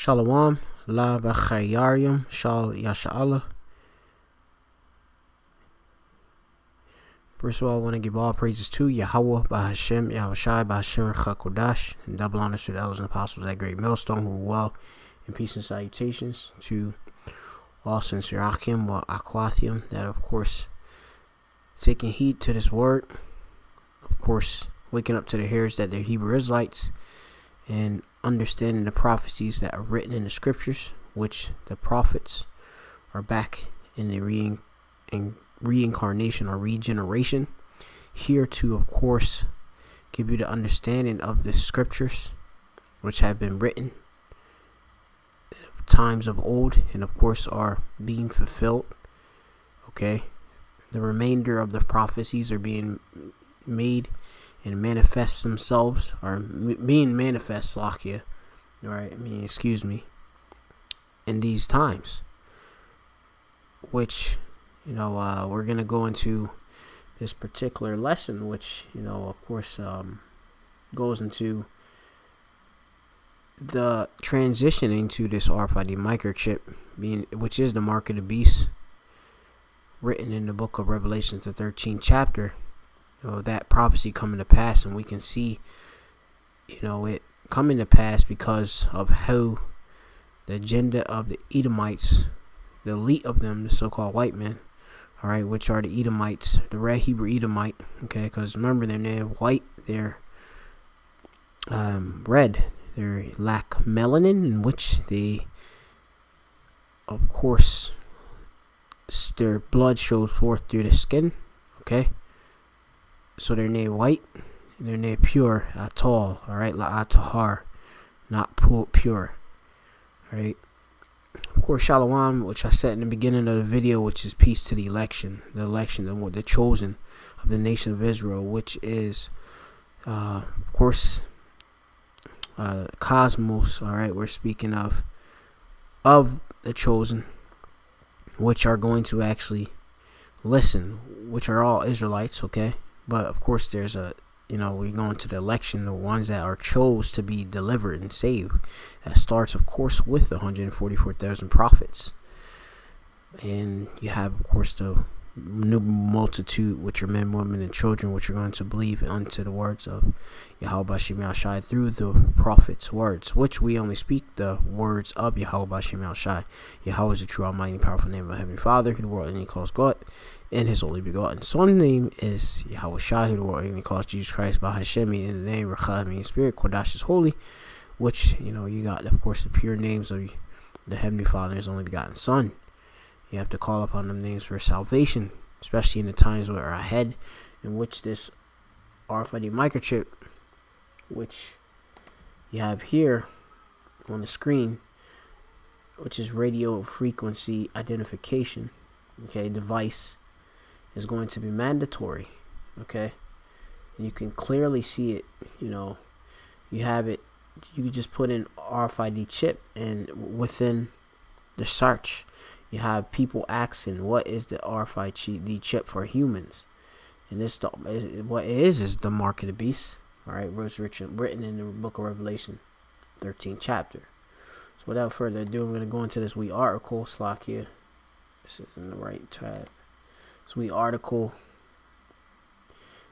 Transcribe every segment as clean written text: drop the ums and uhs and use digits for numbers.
Shalom, La Bachayarium, Shal Yasha'Allah. First of all, I want to give all praises to Yahweh, Bahashem, Yahushai, Bahashem, Chakodash, and double honors to the elders and apostles at Great Millstone who are well, and peace and salutations to all sincere Achim, or Aquathium, that of course, taking heed to this word, of course, waking up to the hairs that they're Hebrew Israelites, and understanding the prophecies that are written in the scriptures, which the prophets are back in the reincarnation or regeneration, here to of course give you the understanding of the scriptures which have been written in times of old and of course are being fulfilled. Okay, the remainder of the prophecies are being made and manifest themselves, or being manifest, Lakia, right? Excuse me, in these times, which, we're going to go into this particular lesson, which, of course, goes into the transitioning to this RFID microchip, which is the mark of the beast, written in the book of Revelation, the 13th chapter. That prophecy coming to pass, and we can see, it coming to pass because of how the agenda of the Edomites, the elite of them, the so-called white men, all right, which are the Edomites, the red Hebrew Edomite, okay, because remember, they're white, they're red, they lack melanin, in which they, of course, their blood shows forth through the skin, okay. So they're named white, and they're named pure at all, alright, la'atahar, not pure, alright. Of course, shalom, which I said in the beginning of the video, which is peace to the election, the chosen of the nation of Israel, which is, of course, cosmos, alright, we're speaking of the chosen, which are going to actually listen, which are all Israelites, okay. But of course, there's we're going to the election, the ones that are chose to be delivered and saved. That starts, of course, with the 144,000 prophets. And you have, of course, the new multitude, which are men, women, and children, which are going to believe unto the words of Yahweh Bashem Shai through the prophets' words, which we only speak the words of Yahweh Bashem Shai. Yahweh is the true, almighty, and powerful name of our Heavenly Father, who the world and he calls God, and his only begotten Son name is Yahweh Shai, who the world and he calls Jesus Christ, by Hashemi, in the name Rechah, meaning Spirit, Kodash is holy, which, you got, of course, the pure names of the Heavenly Father and his only begotten Son. You have to call upon them names for salvation, especially in the times where are ahead, in which this RFID microchip, which you have here on the screen, which is radio frequency identification, okay, device, is going to be mandatory, okay. And you can clearly see it. You have it. You can just put in RFID chip, and within the search, you have people asking, what is the RFID chip for humans? And this, what it is the mark of the beast. All right, written in the book of Revelation, 13th chapter. So without further ado, I'm going to go into this wee article. Slack here. This is in the right tab. This wee article,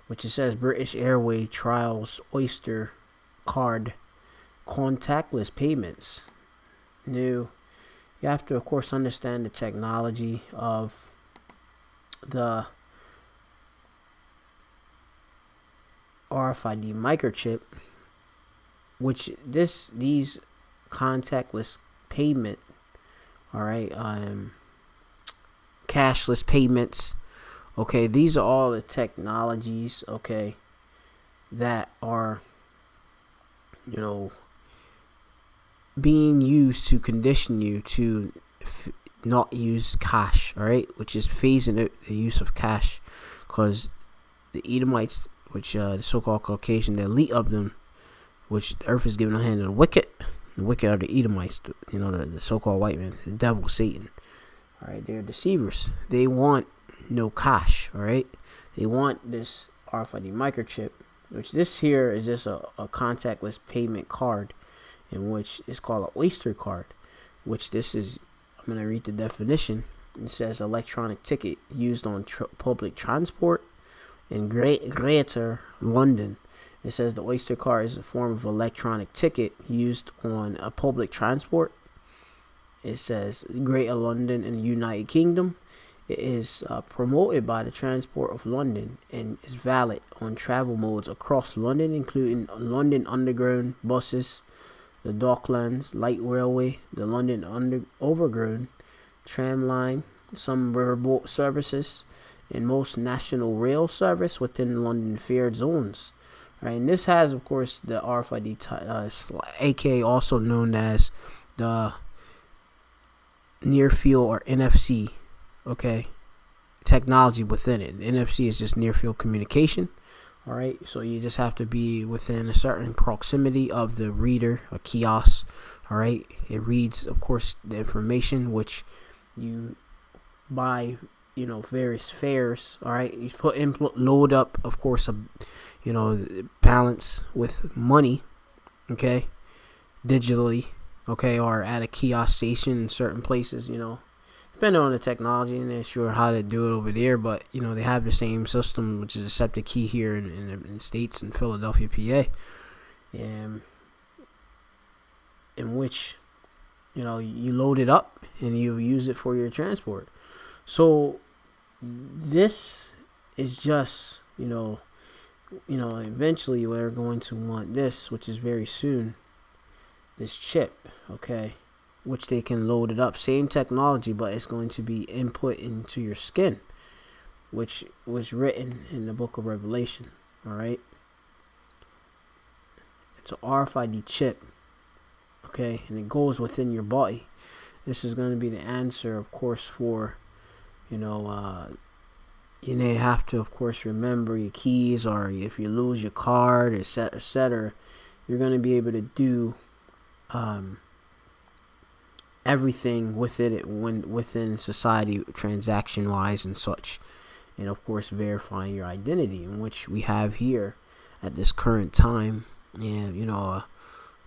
which it says British Airways trials Oyster card contactless payments. New. You have to, of course, understand the technology of the RFID microchip, which these contactless payment, all right, cashless payments, okay, these are all the technologies, okay, that are, being used to condition you to not use cash, all right, which is phasing out the use of cash, because the Edomites, which the so-called Caucasian, the elite of them, which the earth is given a hand of the wicked are the Edomites, the so-called white men, the devil, Satan, all right, they're deceivers. They want no cash, all right, they want this RFID microchip, which this here is just a contactless payment card. in which is called an Oyster card, which this is, I'm going to read the definition. It says electronic ticket used on public transport in Greater London. It says the Oyster card is a form of electronic ticket used on a public transport. It says Greater London in the United Kingdom. It is promoted by the Transport of London and is valid on travel modes across London, including London Underground buses, the Docklands Light Railway, the London Overground tram line, some riverboat services, and most national rail service within London fare zones. Right, and this has, of course, the RFID, aka also known as the near field or NFC. Okay, technology within it. The NFC is just near field communication. All right, so you just have to be within a certain proximity of the reader or kiosk. All right, it reads, of course, the information which you buy, various fares. All right, you load up, of course, balance with money. Okay, digitally. Okay, or at a kiosk station in certain places. Depending on the technology, and they're sure how to do it over there, but they have the same system, which is a SEPTA key here in the States, in Philadelphia, PA, in which you load it up and you use it for your transport. So this is just eventually we're going to want this, which is very soon, this chip, okay, which they can load it up. Same technology, but it's going to be input into your skin, which was written in the book of Revelation. All right. It's an RFID chip. Okay. And it goes within your body. This is going to be the answer, of course, for, you may have to, of course, remember your keys, or if you lose your card, etc. You're going to be able to do, everything within society, transaction wise and such, and of course verifying your identity, in which we have here at this current time, and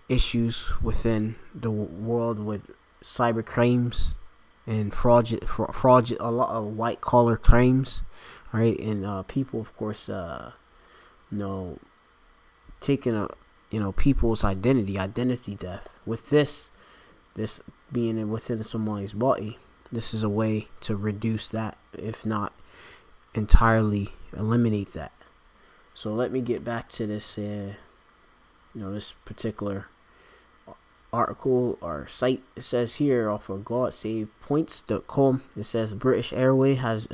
issues within the world with cyber crimes and fraud, a lot of white collar crimes, right? And people, of course, taking people's identity theft. With this being within somebody's body, this is a way to reduce that, if not entirely eliminate that. So let me get back to this, this particular article or site. It says here off of GodSavePoints.com. It says British Airways has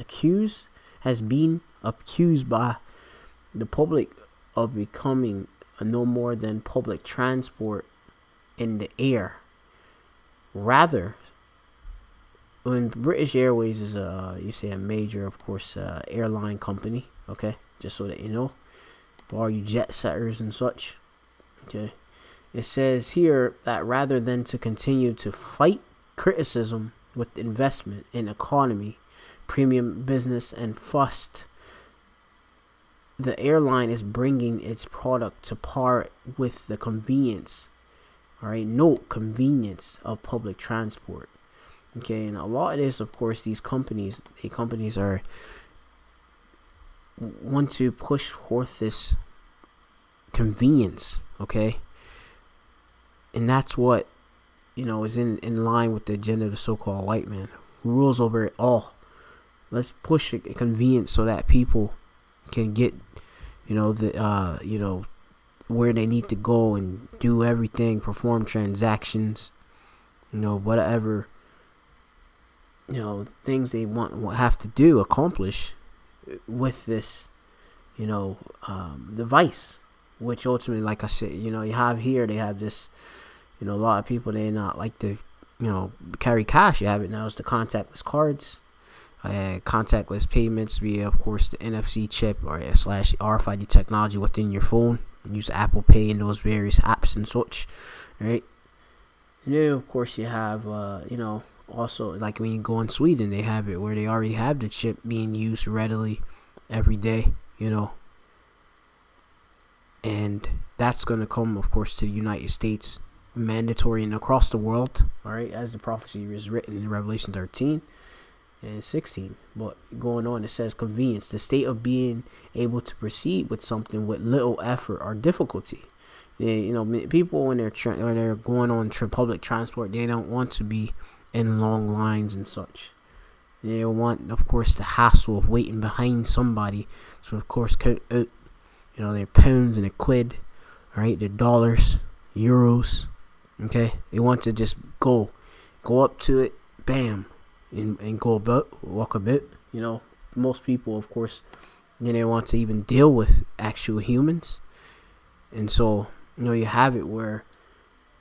been accused by the public of becoming a no more than public transport in the air. Rather, when British Airways is a major, of course, airline company, okay, just so that you know, for all you jet setters and such, okay, it says here that rather than to continue to fight criticism with investment in economy, premium business, and fuss, the airline is bringing its product to par with the convenience. All right, note convenience of public transport. Okay, and a lot of this, of course, these companies are want to push forth this convenience. Okay, and that's what is in line with the agenda of the so-called white man who rules over it all. Let's push a convenience so that people can get where they need to go and do everything, perform transactions, whatever, things they have to accomplish with this, device, which ultimately, like I said, they have this, a lot of people, they not like to, carry cash. You have it now. It's the contactless cards, contactless payments via, of course, the NFC chip or / RFID technology within your phone. Use Apple Pay and those various apps and such, right? And then, of course, you have, also, like when you go in Sweden, they have it where they already have the chip being used readily every day, and that's going to come, of course, to the United States mandatory and across the world, all right, as the prophecy is written in Revelation 13 and 16. But going on, it says convenience, the state of being able to proceed with something with little effort or difficulty. People when they're going on public transport, they don't want to be in long lines and such. They don't want, of course, the hassle of waiting behind somebody. So of course, count out, their pounds and their quid, all right, their dollars, euros. Okay, they want to just go up to it, bam, and go about, walk a bit. Most people, of course, they want to even deal with actual humans, and so you have it where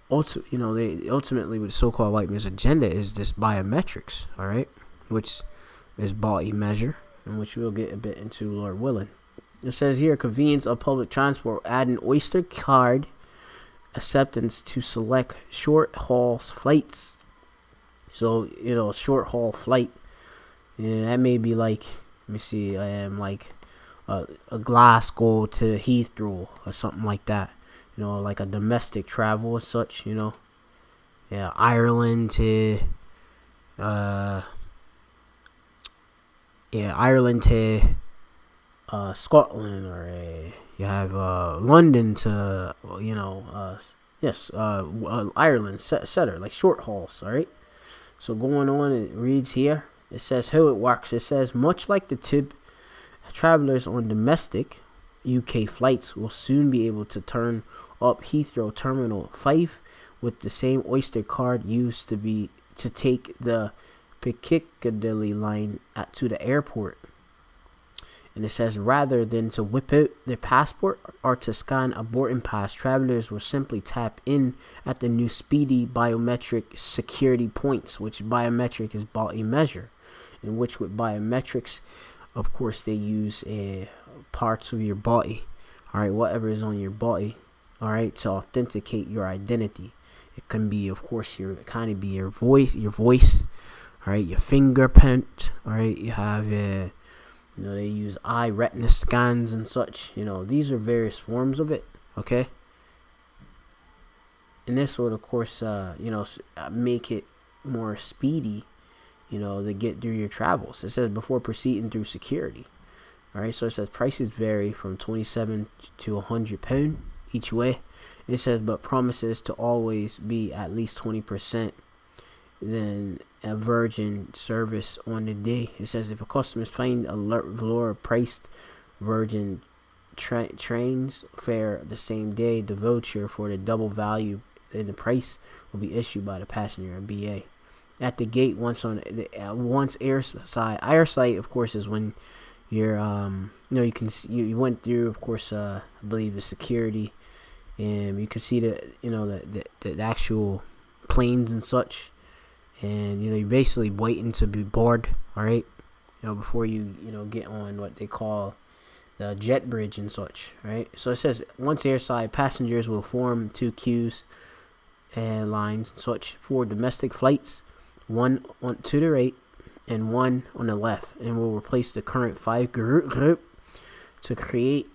they ultimately with the so-called white man's agenda is this biometrics, all right, which is body measure, and which we'll get a bit into, Lord willing. It says here, convenience of public transport, add an Oyster card acceptance to select short haul flights. So a short haul flight, that may be like, let me see, like a Glasgow to Heathrow or something like that. Like a domestic travel as such. Ireland to Scotland, or you have London to Ireland, etc. Like short hauls, all right. So going on, it reads here. It says how it works. It says much like the tube, travelers on domestic UK flights will soon be able to turn up Heathrow Terminal 5 with the same Oyster card used to take the Piccadilly line to the airport. And it says rather than to whip out their passport or to scan a boarding pass, travelers will simply tap in at the new speedy biometric security points, which biometric is body measure, in which with biometrics, of course, they use parts of your body, all right, whatever is on your body, all right, to authenticate your identity. It can be, of course, your voice, all right, your fingerprint, all right. You have they use eye retina scans and such. These are various forms of it. Okay. And this would, of course, make it more speedy, to get through your travels. It says before proceeding through security. All right. So it says prices vary from £27 to £100 each way. It says, but promises to always be at least 20% than a Virgin service on the day. It says if a customers find a lower priced Virgin trains fare the same day, the voucher for the double value in the price will be issued by the passenger and BA at the gate. Once airside, of course, is when you're you went through, of course, I believe the security, and you can see the actual planes and such. And you're basically waiting to be bored, all right, before you get on what they call the jet bridge and such, right? So it says once airside, passengers will form two queues and lines and such for domestic flights, one on to the right and one on the left, and will replace the current 5 group to create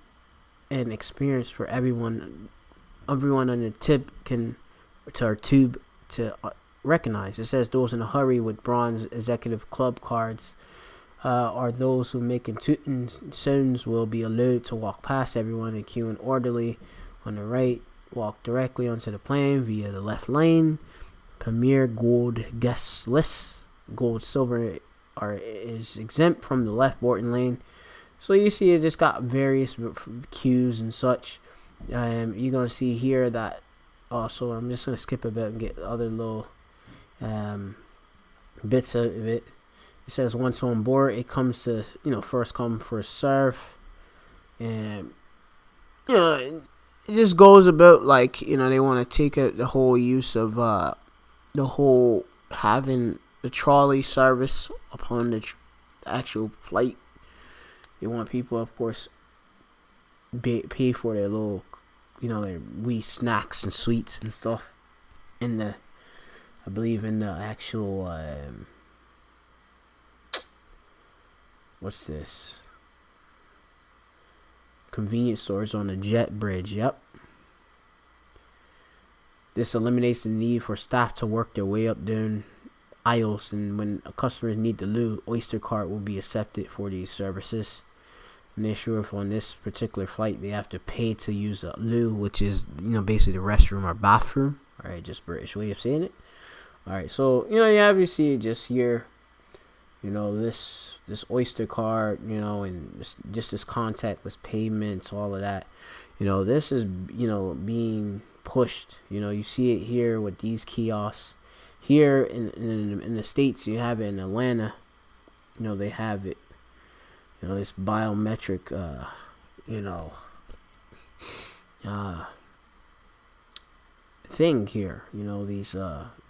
an experience for everyone on the tube to recognize. It says those in a hurry with bronze executive club cards or those who making tooting sounds will be allowed to walk past everyone and queue and orderly on the right, walk directly onto the plane via the left lane. Premier gold guest list, gold silver is exempt from the left boarding lane. So you see it just got various queues and such. You're gonna see here that also, I'm just gonna skip a bit and get other little bits of it. It says once on board, it comes to first come first serve, and it just goes about like they want to take out the whole use of the whole having the trolley service upon the actual flight. They want people, of course, pay for their little their wee snacks and sweets and stuff in the, I believe, in the actual what's this, convenience stores on the jet bridge. Yep. This eliminates the need for staff to work their way up down aisles, and when customers need the loo, Oyster card will be accepted for these services. And they're sure if on this particular flight they have to pay to use a loo, which is, basically the restroom or bathroom. All right, just British way of saying it. All right, so you obviously just here, this Oyster card, and just this contactless payments, all of that. This is being pushed. You see it here with these kiosks. Here in the States, you have it in Atlanta. They have it. This biometric, thing here. These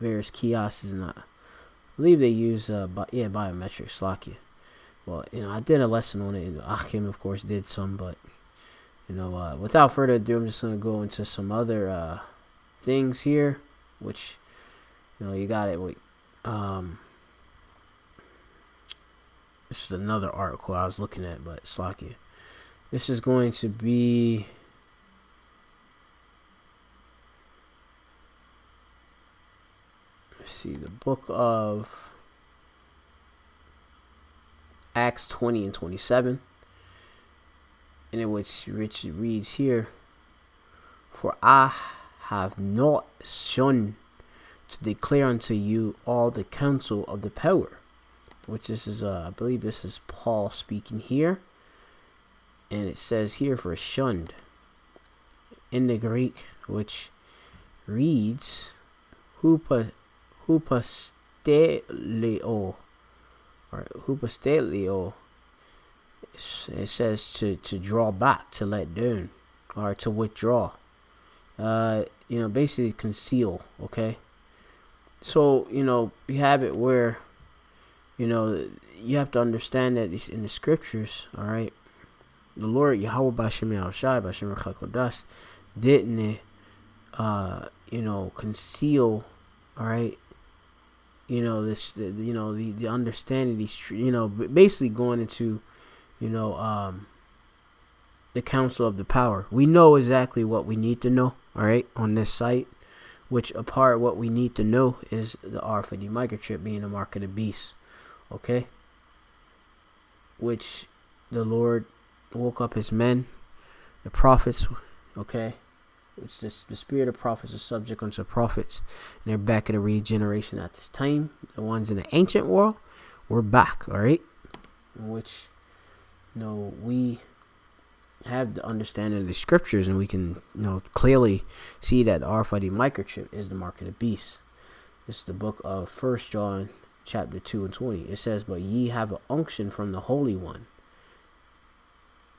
various kiosks, and I believe they use biometric Slovakia. Well, I did a lesson on it, and Akim, of course, did some, but without further ado, I'm just gonna go into some other things here, which you got it. Wait, this is another article I was looking at, but Slovakia. This is going to be. See, the book of Acts 20 and 27, and in which Richard reads here, "For I have not shunned to declare unto you all the counsel of the power," which this is, I believe this is Paul speaking here, and it says here for shunned in the Greek, which reads hupasteleo, or hupasteleo. It says to draw back, to let down, or to withdraw. Basically conceal. Okay. So you have it where you have to understand that in the scriptures. All right, the Lord Yahweh Bashem Yahushai Bashem Chakodas didn't conceal. All right. The understanding, these, basically going into, the counsel of the power. We know exactly what we need to know, all right, on this site, which a part of what we need to know is the RFID microchip being the mark of the beast, okay, which the Lord woke up his men, the prophets, okay. It's just the spirit of prophets is subject unto prophets, and they're back in the regeneration at this time. The ones in the ancient world, we're back, all right. In which, we have the understanding of the scriptures, and we can, clearly see that the RFID microchip is the mark of the beast. This is the book of 1 John, chapter 2 and 20. It says, "But ye have an unction from the Holy One,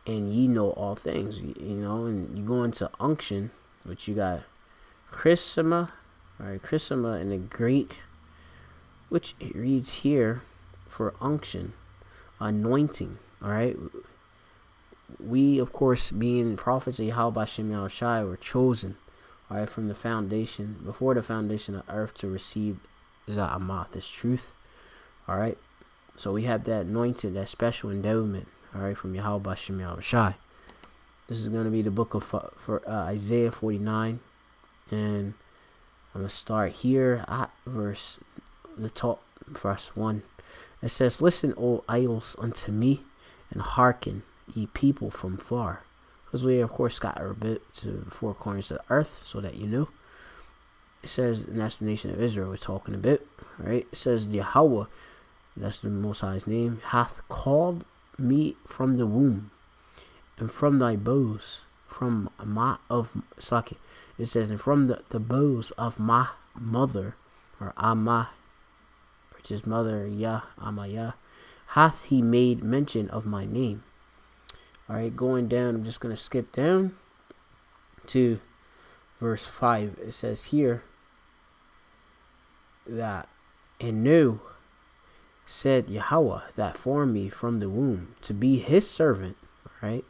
and ye know all things." And you go into unction. But you got chrisma, all right, chrisma in the Greek, which it reads here for unction, anointing, all right. We, of course, being prophets of Yahweh Bashem Yahushai, were chosen, all right, from the foundation, before the foundation of earth, to receive Za'amath, this truth, all right. So we have that anointed, that special endowment, all right, from Yahweh Bashem Yahushai. This is going to be the book of Isaiah 49, and I'm going to start here at verse 1. It says, "Listen, O isles, unto me, and hearken, ye people from far." Because we, of course, scatter a bit to the four corners of the earth, so that you know. It says, and that's the nation of Israel we're talking about, right? It says, "Yahweh," that's the Most High's name, "hath called me from the womb, and from thy bows, from my of Saki." It says, "and from the bows of my mother," or Amma, which is mother, Yah, Amaya, "hath he made mention of my name." All right, going down, I'm just going to skip down to verse 5. It says here that, "And know, said Yahweh, that formed me from the womb, to be his servant," right?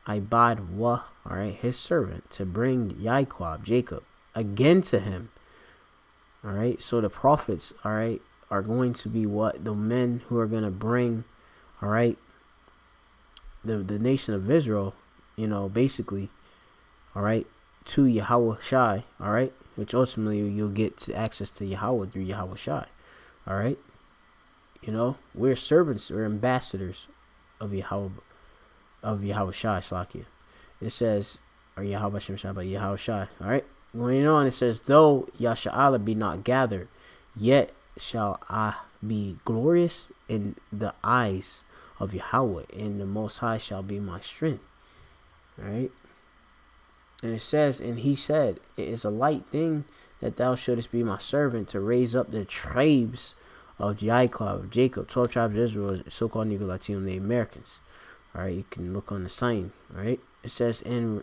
"I bade Wah," all right, his servant, "to bring Jacob again to him." All right, so the prophets, all right, are going to be what? The men who are going to bring, all right, the nation of Israel, basically, all right, to Yahweh Shai, all right, which ultimately you'll get to access to Yahweh through Yahweh Shai. All right, we're servants, we're ambassadors of Yahweh Shai. Slakia. It says, or Yahweh Shem Shai, but Yahweh Shai. All right, going on, it says, though Yasha'Allah be not gathered, yet shall I be glorious in the eyes of Yahweh, and the Most High shall be my strength. All right. And it says, and he said, it is a light thing that thou shouldest be my servant to raise up the tribes of Jacob, 12 tribes of Israel, so-called Negro, Latino, Native Americans. All right, you can look on the sign. All right, it says, and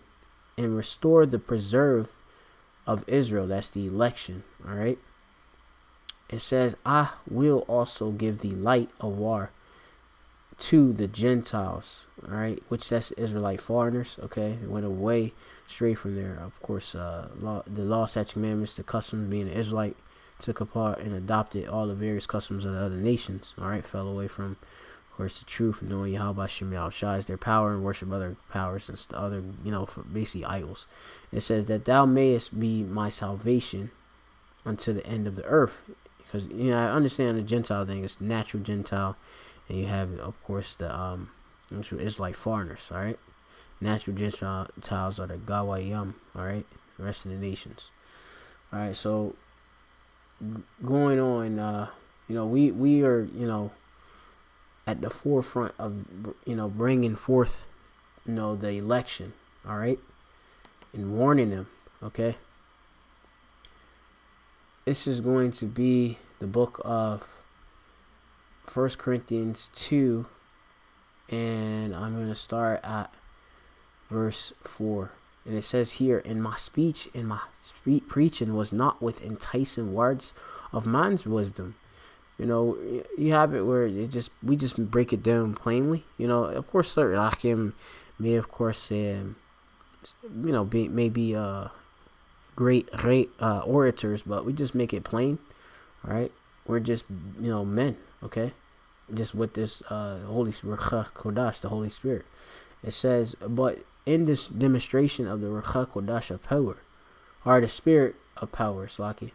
restore the preserve of Israel. That's the election. All right. It says, I will also give thee light of war to the Gentiles, all right, which that's Israelite foreigners. Okay, they went away straight from there. Of course, the law, statutes, commandments, the customs, being an Israelite, took apart and adopted all the various customs of the other nations. All right, fell away from, of course, the truth, knowing Yahweh Shem Shai is their power, and worship other powers and other, basically idols. It says that thou mayest be my salvation unto the end of the earth, because I understand the Gentile thing. It's natural Gentile. And you have, of course, the Israelite foreigners, all right? Natural Gentiles are the Gawayim, all right? The rest of the nations. All right, so going on, we are, at the forefront of, bringing forth, the election, all right? And warning them, okay? This is going to be the book of 1 Corinthians 2, and I'm going to start at verse 4. And it says here, and my speech and my preaching was not with enticing words of man's wisdom. You have it where we just break it down plainly. Of course, certain Akim may, of course, maybe great orators, but we just make it plain. All right, we're just men. Okay, just with this Holy Ruach Kodash, the Holy Spirit. It says, but in this demonstration of the Ruach Kodash of power, or the Spirit of power, Slaki,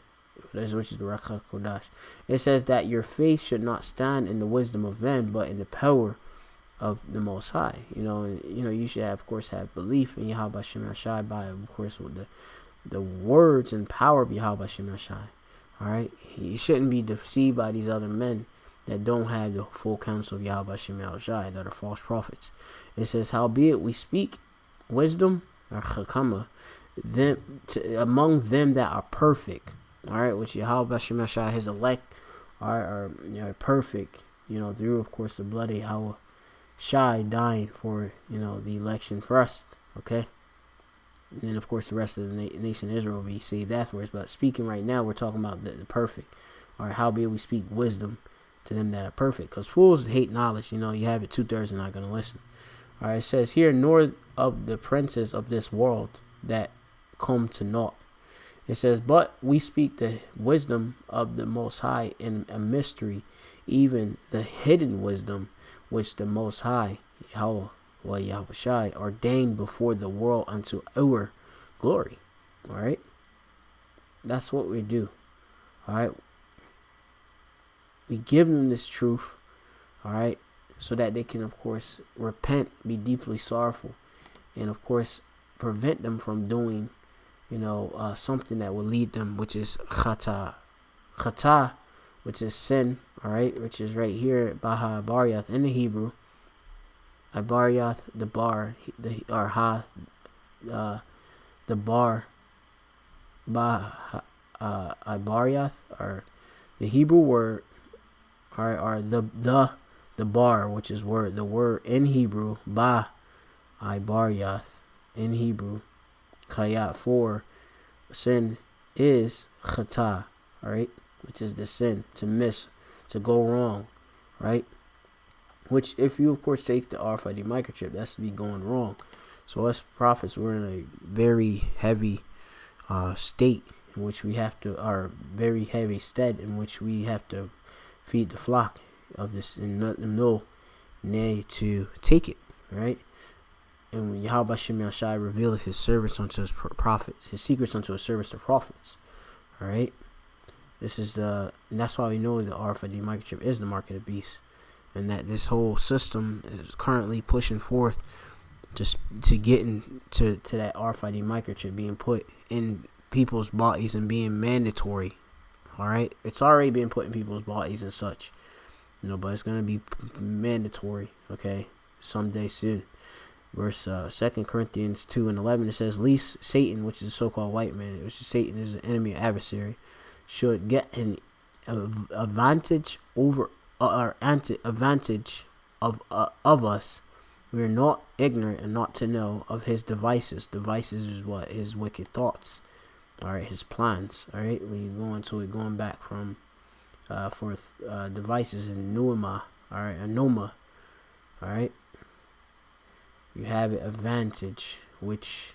which is the Ruach Kodash, it says that your faith should not stand in the wisdom of men, but in the power of the Most High. You should of course have belief in Yahweh Shem Shai by, of course, with the words and power of Yahweh Shem Shai. All right, you shouldn't be deceived by these other men that don't have the full counsel of Yahweh Shem Shai, that are false prophets. It says, howbeit we speak wisdom, or chakama, among them that are perfect. All right, which Yahweh Shem Shai, his elect, are perfect. Through, of course, the blood of Yahweh Shai dying for the election for us. Okay. And then, of course, the rest of the nation of Israel will be saved afterwards. But speaking right now, we're talking about the perfect. All right, howbeit we speak wisdom to them that are perfect. Because fools hate knowledge. You have it 2/3 are not going to listen. All right, it says here, nor of the princes of this world that come to naught. It says, but we speak the wisdom of the Most High in a mystery, even the hidden wisdom which the Most High, Yahweh Shai, ordained before the world unto our glory. All right, that's what we do. All right, we give them this truth. All right, so that they can, of course, repent, be deeply sorrowful, and of course prevent them from doing something that will lead them, which is chata, which is sin. All right, which is right here, baha baryath in the Hebrew. Ibaryath, the bar, the bar, Ibaryath, or the Hebrew word, or the bar, which is the word in Hebrew, Ibaryath, in Hebrew, Kayat, for sin is chata, all right, which is the sin, to miss, to go wrong, right? Which, if you, of course, take the RFID microchip, that's to be going wrong. So us prophets, we're in a very heavy state in which we have to, or very heavy stead in which we have to feed the flock of this and let them know, nay, to take it, right? And when Yahweh Shem Shai revealed his servants unto his prophets, his secrets unto his servants, the prophets, All right. This is and that's why we know the RFID microchip is the mark of the beast, and that this whole system is currently pushing forth just to get into that RFID microchip being put in people's bodies and being mandatory. All right, it's already been put in people's bodies and such, but it's gonna be mandatory. Okay, someday soon. Verse 2 Corinthians 2:11, it says, "Least Satan, which is a so-called white man, which is Satan is an enemy, adversary, should get an advantage over advantage of us. We are not ignorant and not to know of his devices." Devices is what? His wicked thoughts. All right, his plans. All right, when you go into it, going back from devices in Noema. All right, Anoma. All right. You have it advantage, which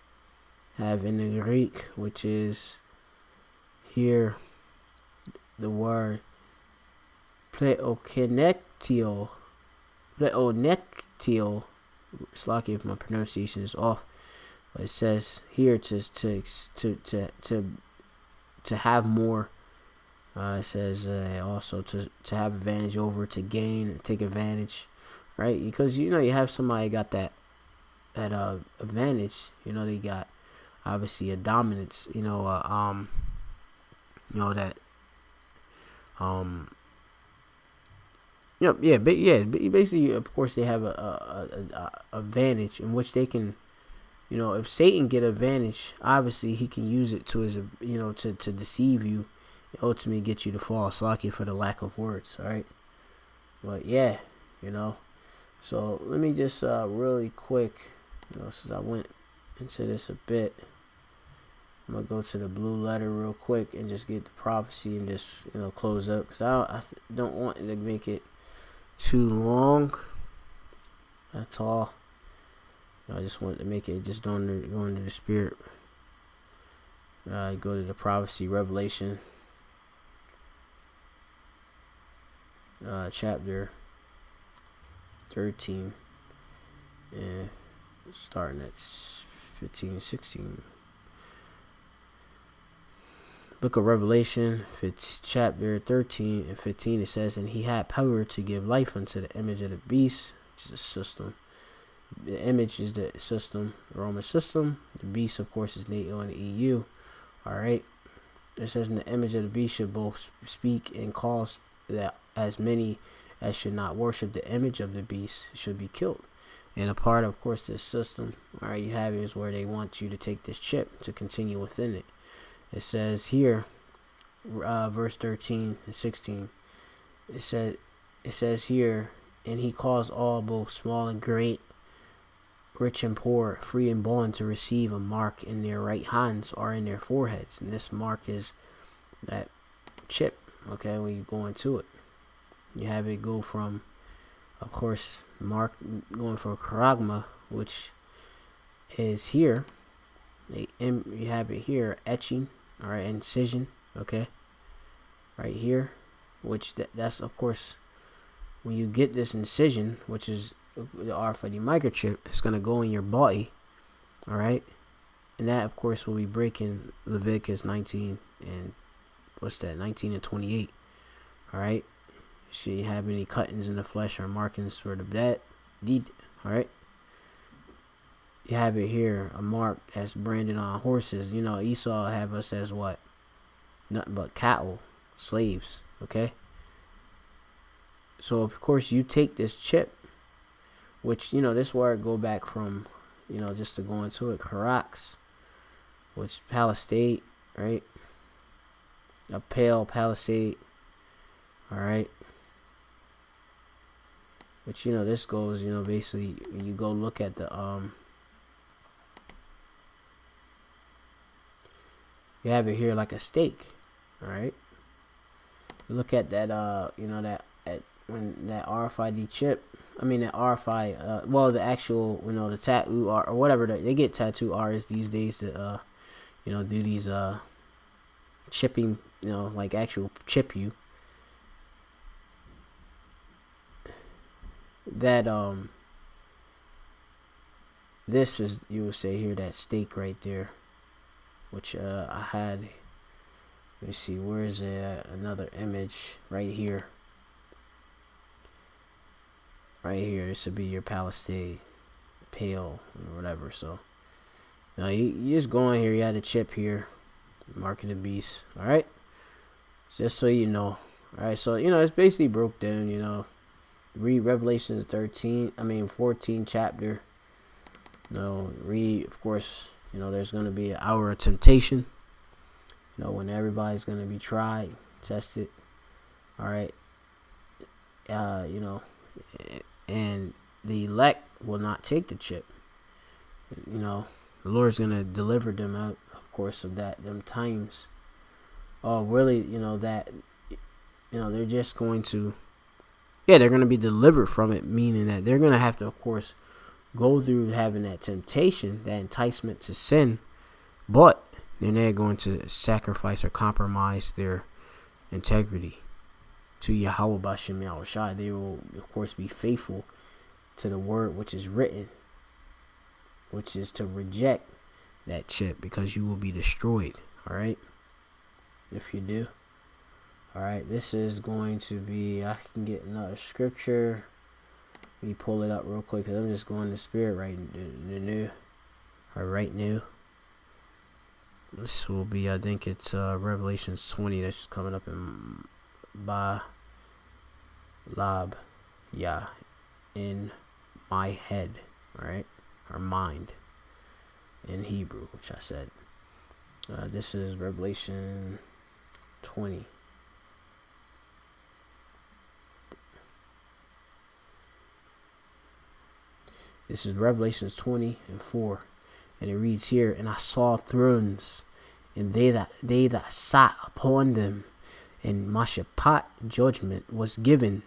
have in the Greek, which is here the word pleonectio. It's lucky if my pronunciation is off, but it says here to have more. It says also to have advantage over, to gain or take advantage, right? Because you have somebody got that advantage. They got obviously a dominance. That basically, of course, they have a advantage in which they can, if Satan get advantage, obviously he can use it to his, to deceive you, and ultimately get you to fall. Lucky for the lack of words, all right. But yeah, so let me just really quick, since I went into this a bit, I'm gonna go to the blue letter real quick and just get the prophecy and just close up, because I don't want to make it too long. That's all. I just wanted to make it just go into the spirit. Go to the prophecy, Revelation, chapter 13, and starting at 15, 16. Book of Revelation, chapter 13 and 15, it says, "And he had power to give life unto the image of the beast," which is a system. The image is the system, the Roman system. The beast, of course, is NATO and the EU. All right. It says, "In the image of the beast should both speak and cause that as many as should not worship the image of the beast should be killed." And a part, of course, this system, all right, you have is where they want you to take this chip to continue within it. It says here, verse 13 and 16, it says here, "And he caused all, both small and great, rich and poor, free and bond, to receive a mark in their right hands or in their foreheads." And this mark is that chip, okay, when you go into it. You have it go from, of course, mark going for charagma, which is here. You have it here, etching, all right, incision, okay, right here, which that's, of course, when you get this incision, which is the RFID microchip, it's going to go in your body, all right, and that, of course, will be breaking Leviticus 19 and 19 and 28, all right. Should you have any cuttings in the flesh or markings for the deed, all right. You have it here, a mark that's branded on horses. Esau have us as what? Nothing but cattle, slaves, okay? So, of course, you take this chip, which, this word go back from, just to go into it, Karax, which Palisade, right? A pale Palisade, all right? Which, this goes, basically, when you go look at the, you have it here like a steak, all right? You look at that, when that RFID chip, that RFI, the actual, the tattoo or whatever, they get tattoo artists these days to, do these, chipping, like actual chip you. That, this is, you would say here, that steak right there, which I had Let me see, where is it? Another image right here. Right here, this would be your Palestine pale or whatever. So now you just go in here, you had a chip here, Mark of the Beast. Alright, just so you know. Alright, so it's basically broke down. Read Revelations 14 chapter. Read, of course, there's going to be an hour of temptation, when everybody's going to be tried, tested. All right. And the elect will not take the chip. The Lord's going to deliver them out, of course, of them times. Oh, really, that, they're just going to, they're going to be delivered from it, meaning that they're going to have to, of course, go through having that temptation, that enticement to sin, but they're not going to sacrifice or compromise their integrity to Yahweh Bashem Yahushai. They will, of course, be faithful to the word which is written, which is to reject that chip, because you will be destroyed. All right, if you do. All right, this is going to be, I can get another scripture. Let me pull it up real quick, because I'm just going to spirit right now. This will be, I think it's Revelations 20 that's coming up in Lab, in my head, right, or mind in Hebrew, which I said. This is Revelation 20. This is Revelations 20:4, and it reads here, "And I saw thrones, and they that sat upon them, and Mashaphat judgment was given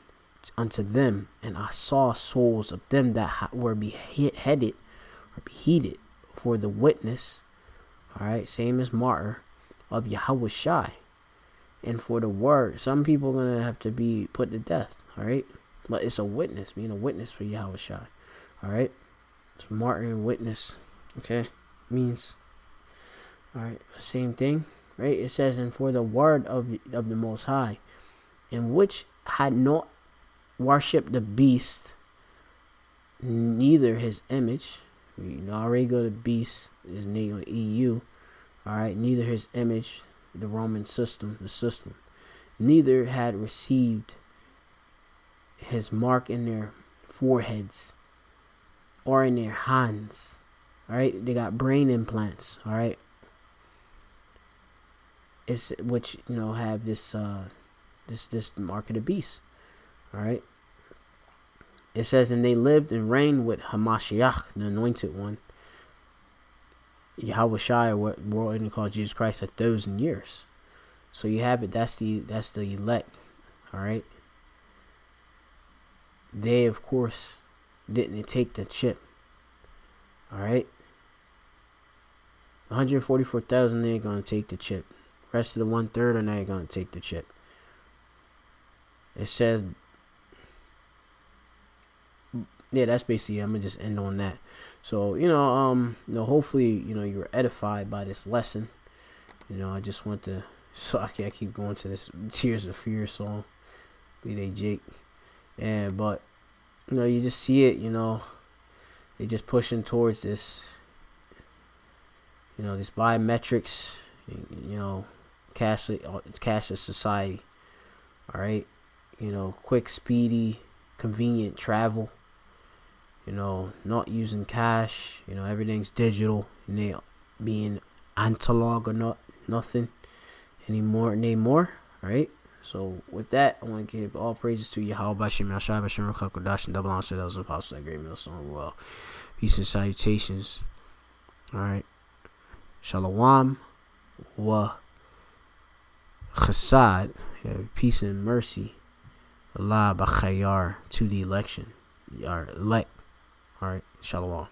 unto them, and I saw souls of them that were beheaded for the witness." All right, same as martyr of Yahweh Shai, and for the word. Some people are gonna have to be put to death. All right, but it's a witness, being a witness for Yahweh Shai. All right, it's martyr and witness. Okay, means, all right, same thing, right? It says, "And for the word of the Most High, in which had not worshipped the beast, neither his image." You already go to beast, his name EU. All right, neither his image, the Roman system, neither had received his mark in their foreheads or in their hands. All right, they got brain implants. All right, it's which have this this mark of the beast. All right, it says, "And they lived and reigned with Hamashiach, the anointed one, Yahweh Shai, what world calls Jesus Christ, 1,000 years." So you have it. That's the elect. All right. They, of course, didn't take the chip. All right. 144,000, they're going to take the chip. Rest of the 1/3 are not going to take the chip. It says, that's basically, I'm going to just end on that. So, hopefully, you were edified by this lesson. I just want to, so I keep going to this Tears of Fear song. Be they Jake. But, you just see it, they just pushing towards this, this biometrics, cashless society. All right. Quick, speedy, convenient travel. Not using cash. Everything's digital, and they being analog or not nothing anymore. All right. So with that, I want to give all praises to Yahweh Bashem Yashai Bashem Rakakodash and double honor to those apostles at GREATMILLSTONE. Well, peace and salutations. All right. Shalom wa chesed, peace and mercy. Allah b'chayar, to the election. Elect. All right. Shalom.